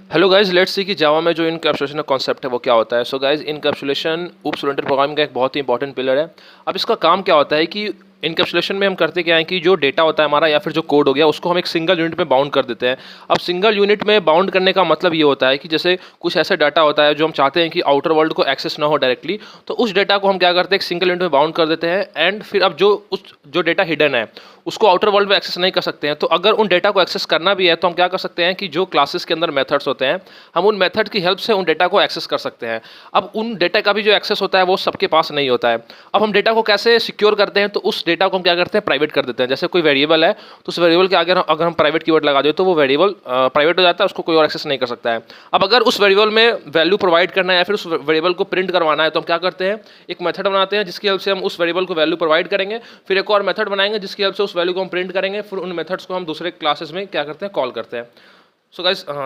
Hello guys, let's see कि जावा में जो इनकैप्सुलेशन का कॉन्सेप्ट है वो क्या होता है। So guys, encapsulation oops oriented programming का एक बहुत ही इंपॉर्टेंट पिलर है। अब इसका काम क्या होता है कि इनकैप्सुलेशन में हम करते क्या है कि जो डेटा होता है हमारा या फिर जो कोड हो गया उसको हम एक सिंगल यूनिट में बाउंड कर देते हैं। अब सिंगल यूनिट में बाउंड करने का मतलब ये होता है कि जैसे कुछ ऐसा डाटा होता है जो हम चाहते हैं कि आउटर वर्ल्ड को एक्सेस ना हो डायरेक्टली, तो उस डेटा को हम क्या करते हैं, एक सिंगल यूनिट में बाउंड कर देते हैं। एंड फिर अब जो डेटा हिडन है उसको आउटर वर्ल्ड में एक्सेस नहीं कर सकते हैं। तो अगर उन डेटा को एक्सेस करना भी है तो हम क्या कर सकते हैं कि जो क्लासेस के अंदर मेथड्स होते हैं हम उन मेथड की हेल्प से उन डेटा को एक्सेस कर सकते हैं। अब उन डेटा का भी जो एक्सेस होता है वो सबके पास नहीं होता है। अब हम डेटा को कैसे सिक्योर करते हैं, तो उस डेटा को हम क्या करते हैं, प्राइवेट कर देते हैं। जैसे कोई वेरिएबल है तो उस वेरिएबल के आगे अगर हम प्राइवेट कीवर्ड लगा दें तो वो वेरिएबल प्राइवेट हो जाता है, उसको कोई और एक्सेस नहीं कर सकता है। अब अगर उस वेरिएबल में वैल्यू प्रोवाइड करना है या फिर उस वेरिएबल को प्रिंट करवाना है तो हम क्या करते हैं, एक मेथड बनाते हैं जिसकी हेल्प से हम उस वेरिएबल को वैल्यू प्रोवाइड करेंगे, फिर एक और मेथड बनाएंगे जिसकी हेल्प से उस वैल्यू को हम प्रिंट करेंगे, फिर उन मेथड्स को हम दूसरे क्लासेस में क्या करते हैं, कॉल करते हैं। So guys